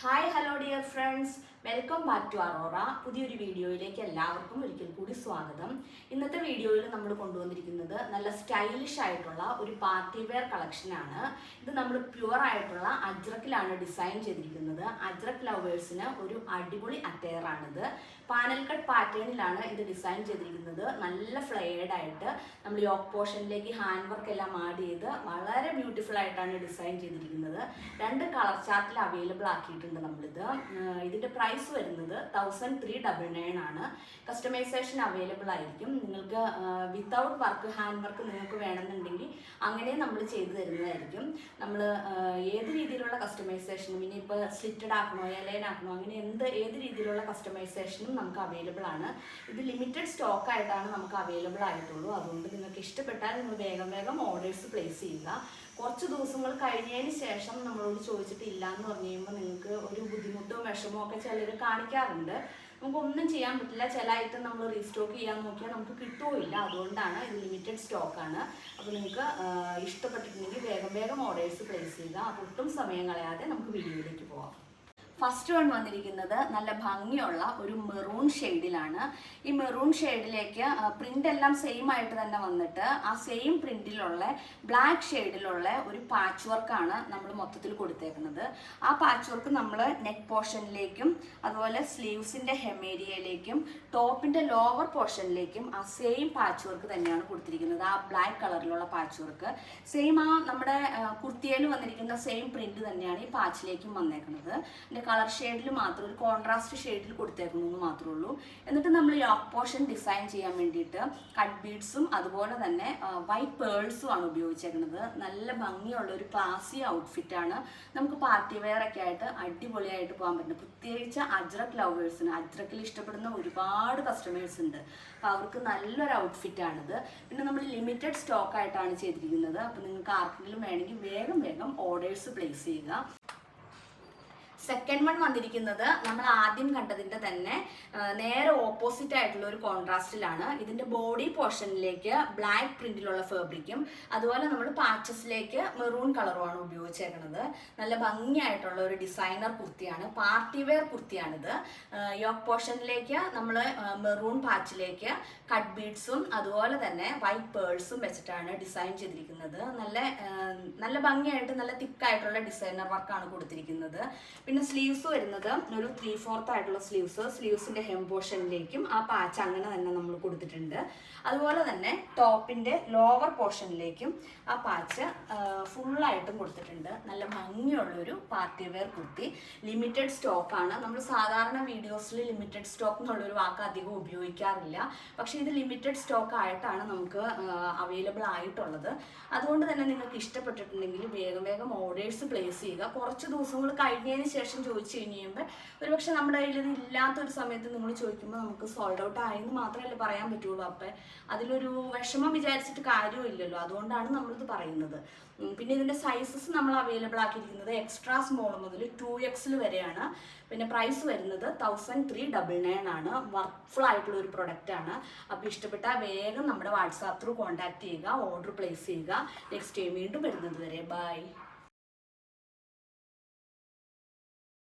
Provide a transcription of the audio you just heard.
Hi hello dear friends, welcome back to Aurora. പുതിയൊരു വീഡിയോയിലേക്ക് എല്ലാവർക്കും ഒരിക്കൽ കൂടി സ്വാഗതം. ഇന്നത്തെ വീഡിയോയിൽ നമ്മൾ കൊണ്ടുവന്നിരിക്കുന്നത് നല്ല സ്റ്റൈലിഷ് ആയിട്ടുള്ള ഒരു പാർട്ടി വെയർ കളക്ഷനാണ്. ഇത് നമ്മൾ പ്യുവർ ആയിട്ടുള്ള അജ്രക്കിലാണ് ഡിസൈൻ ചെയ്തിരിക്കുന്നത്. അജ്രക് ലവേഴ്സിന് ഒരു അടിപൊളി അറ്റയറാണിത്. പാനൽ കട്ട് പാറ്റേണിലാണ് ഇത് ഡിസൈൻ ചെയ്തിരിക്കുന്നത്. നല്ല ഫ്ലെയർഡ് ആയിട്ട് നമ്മൾ യോക്ക് പോർഷനിലേക്ക് ഹാൻഡ് വർക്ക് എല്ലാം ആഡ് ചെയ്ത് വളരെ ബ്യൂട്ടിഫുൾ ആയിട്ടാണ് ഡിസൈൻ ചെയ്തിരിക്കുന്നത്. 2 കളർ ചാർട്ടിൽ അവൈലബിൾ ആക്കിയിട്ടുണ്ട് നമ്മളിത്. ഇതിൻ്റെ പ്രൈസ് വരുന്നത് 1399 ആണ്. കസ്റ്റമൈസേഷൻ അവൈലബിൾ ആയിരിക്കും. നിങ്ങൾക്ക് വിത്തൗട്ട് വർക്ക് ഹാൻഡ് വർക്ക് നിങ്ങൾക്ക് വേണമെന്നുണ്ടെങ്കിൽ അങ്ങനെ നമ്മൾ ചെയ്തു തരുന്നതായിരിക്കും. നമ്മൾ ഏത് രീതിയിലുള്ള കസ്റ്റമൈസേഷനും, ഇനിയിപ്പോൾ സ്ലിറ്റഡ് ആക്കണോ എലൈൻ ആക്കണോ അങ്ങനെ ഏത് രീതിയിലുള്ള കസ്റ്റമൈസേഷനും നമുക്ക് അവൈലബിൾ ആണ്. ഇത് ലിമിറ്റഡ് സ്റ്റോക്ക് ആയിട്ടാണ് നമുക്ക് അവൈലബിൾ ആയിട്ടുള്ളൂ. അതുകൊണ്ട് നിങ്ങൾക്ക് ഇഷ്ടപ്പെട്ടാൽ നിങ്ങൾ വേഗം ഓർഡേഴ്സ് പ്ലേസ് ചെയ്യുക. കുറച്ച് ദിവസങ്ങൾ കഴിഞ്ഞതിന് ശേഷം നമ്മളോട് ചോദിച്ചിട്ട് ഇല്ല എന്ന് പറഞ്ഞു കഴിയുമ്പോൾ നിങ്ങൾക്ക് ഒരു ബുദ്ധിമുട്ടോ വിഷമോ ഒക്കെ ചിലർ കാണിക്കാറുണ്ട്. നമുക്കൊന്നും ചെയ്യാൻ പറ്റില്ല. ചില ഐറ്റം നമ്മൾ റീസ്റ്റോക്ക് ചെയ്യാൻ നോക്കിയാൽ നമുക്ക് കിട്ടുകയില്ല. അതുകൊണ്ടാണ് ഇത് ലിമിറ്റഡ് സ്റ്റോക്കാണ്. അപ്പോൾ നിങ്ങൾക്ക് ഇഷ്ടപ്പെട്ടിട്ടുണ്ടെങ്കിൽ വേഗം ഓർഡേഴ്സ് പ്ലേസ് ചെയ്യുക. അപ്പോൾ ഒട്ടും സമയം കളയാതെ നമുക്ക് വീഡിയോയിലേക്ക് പോകാം. ഫസ്റ്റ് വൺ വന്നിരിക്കുന്നത് നല്ല ഭംഗിയുള്ള ഒരു മെറൂൺ ഷെയ്ഡിലാണ്. ഈ മെറൂൺ ഷെയ്ഡിലേക്ക് പ്രിന്റ് എല്ലാം സെയിം ആയിട്ട് തന്നെ വന്നിട്ട് ആ സെയിം പ്രിന്റിലുള്ള ബ്ലാക്ക് ഷെയ്ഡിലുള്ള ഒരു പാച്ച് വർക്കാണ് നമ്മൾ മൊത്തത്തിൽ കൊടുത്തേക്കുന്നത്. ആ പാച്ച് വർക്ക് നമ്മൾ നെക്ക് പോർഷനിലേക്കും അതുപോലെ സ്ലീവ്സിൻ്റെ ഹെമേരിയയിലേക്കും ടോപ്പിൻ്റെ ലോവർ പോർഷനിലേക്കും ആ സെയിം പാച്ച് വർക്ക് തന്നെയാണ് കൊടുത്തിരിക്കുന്നത്. ആ ബ്ലാക്ക് കളറിലുള്ള പാച്ച് വർക്ക് സെയിം ആ നമ്മുടെ കുർത്തിയിൽ വന്നിരിക്കുന്ന സെയിം പ്രിന്റ് തന്നെയാണ് ഈ പാച്ചിലേക്കും വന്നേക്കുന്നത്. കളർ ഷെയ്ഡിൽ മാത്രം ഒരു കോൺട്രാസ്റ്റ് ഷെയ്ഡിൽ കൊടുത്തേക്കുന്നു എന്ന് മാത്രമേ ഉള്ളൂ. എന്നിട്ട് നമ്മൾ യോക്ക് പോർഷൻ ഡിസൈൻ ചെയ്യാൻ വേണ്ടിയിട്ട് കട്ട് ബീഡ്സും അതുപോലെ തന്നെ വൈറ്റ് പേൾസും ആണ് ഉപയോഗിച്ചേക്കുന്നത്. നല്ല ഭംഗിയുള്ള ഒരു ക്ലാസി ഔട്ട്ഫിറ്റാണ്. നമുക്ക് പാർട്ടി വെയർ ഒക്കെ ആയിട്ട് അടിപൊളിയായിട്ട് പോകാൻ പറ്റും. പ്രത്യേകിച്ച് അജ്രക് ലവേഴ്സിന്, അജ്രക്കിൽ ഇഷ്ടപ്പെടുന്ന ഒരുപാട് കസ്റ്റമേഴ്സ് ഉണ്ട്. അപ്പോൾ അവർക്ക് നല്ലൊരു ഔട്ട്ഫിറ്റാണിത്. പിന്നെ നമ്മൾ ലിമിറ്റഡ് സ്റ്റോക്ക് ആയിട്ടാണ് ചെയ്തിരിക്കുന്നത്. അപ്പോൾ നിങ്ങൾക്ക് ആർക്കെങ്കിലും വേണമെങ്കിൽ വേഗം ഓർഡേഴ്സ് പ്ലേസ് ചെയ്യുക. സെക്കൻഡ് വൺ വന്നിരിക്കുന്നത് നമ്മൾ ആദ്യം കണ്ടതിൻ്റെ തന്നെ നേരെ ഓപ്പോസിറ്റ് ആയിട്ടുള്ള ഒരു കോൺട്രാസ്റ്റിലാണ്. ഇതിൻ്റെ ബോഡി പോർഷനിലേക്ക് ബ്ലാക്ക് പ്രിന്റിലുള്ള ഫാബ്രിക്കും അതുപോലെ നമ്മൾ പാച്ചസിലേക്ക് മെറൂൺ കളറുമാണ് ഉപയോഗിച്ചേക്കുന്നത്. നല്ല ഭംഗിയായിട്ടുള്ള ഒരു ഡിസൈനർ കുർത്തിയാണ്, പാർട്ടി വെയർ കുർത്തിയാണിത്. യോക്ക് പോർഷനിലേക്ക് നമ്മൾ മെറൂൺ പാച്ചിലേക്ക് കട്ട് ബീഡ്സും അതുപോലെ തന്നെ വൈറ്റ് പേൾസും വെച്ചിട്ടാണ് ഡിസൈൻ ചെയ്തിരിക്കുന്നത്. നല്ല ഭംഗിയായിട്ട് നല്ല തിക്കായിട്ടുള്ള ഡിസൈനർ വർക്കാണ് കൊടുത്തിരിക്കുന്നത്. പിന്നെ സ്ലീവ്സ് വരുന്നത് ഒരു 3/4 ആയിട്ടുള്ള സ്ലീവ്സിന്റെ ഹെം പോർഷനിലേക്കും ആ പാച്ച് അങ്ങനെ തന്നെ നമ്മൾ കൊടുത്തിട്ടുണ്ട്. അതുപോലെ തന്നെ ടോപ്പിന്റെ ലോവർ പോർഷനിലേക്കും ആ പാച്ച് ഫുള്ളായിട്ടും കൊടുത്തിട്ടുണ്ട്. നല്ല ഭംഗിയുള്ളൊരു പാർട്ടി വെയർ കുർത്തി. ലിമിറ്റഡ് സ്റ്റോക്കാണ്. നമ്മൾ സാധാരണ വീഡിയോസിൽ ലിമിറ്റഡ് സ്റ്റോക്ക് എന്നുള്ളൊരു വാക്ക് അധികം ഉപയോഗിക്കാറില്ല. പക്ഷേ ഇത് ലിമിറ്റഡ് സ്റ്റോക്ക് ആയിട്ടാണ് നമുക്ക് അവൈലബിൾ ആയിട്ടുള്ളത്. അതുകൊണ്ട് തന്നെ നിങ്ങൾക്ക് ഇഷ്ടപ്പെട്ടിട്ടുണ്ടെങ്കിൽ വേഗം ഓർഡേഴ്സ് പ്ലേസ് ചെയ്യുക. കുറച്ച് ദിവസങ്ങൾ കഴിഞ്ഞതിന് ശേഷം ചോദിച്ചു കഴിയുമ്പോൾ ഒരുപക്ഷെ നമ്മുടെ കയ്യിൽ ഇത് ഇല്ലാത്തൊരു സമയത്ത് നിങ്ങൾ ചോദിക്കുമ്പോൾ നമുക്ക് സോൾഡ് ഔട്ട് ആയെന്ന് മാത്രമല്ലേ പറയാൻ പറ്റുള്ളൂ. അപ്പം അതിലൊരു വിഷമം വിചാരിച്ചിട്ട് കാര്യമില്ലല്ലോ. അതുകൊണ്ടാണ് നമ്മളിത് പറയുന്നത്. പിന്നെ ഇതിൻ്റെ സൈസസ് നമ്മൾ അവൈലബിൾ ആക്കിയിരിക്കുന്നത് എക്സ്ട്രാ സ്മോൾ മുതൽ 2XL വരെയാണ്. പിന്നെ പ്രൈസ് വരുന്നത് 1399 ആണ്. വർക്ക്ഫുൾ ആയിട്ടുള്ള ഒരു പ്രൊഡക്റ്റാണ്. അപ്പോൾ ഇഷ്ടപ്പെട്ടാൽ വേഗം നമ്മുടെ വാട്സാപ്പ് ത്രൂ കോൺടാക്ട് ചെയ്യുക, ഓർഡർ പ്ലേസ് ചെയ്യുക. നെക്സ്റ്റ് ടൈം വീണ്ടും വരുന്നത് വരെ ബൈ.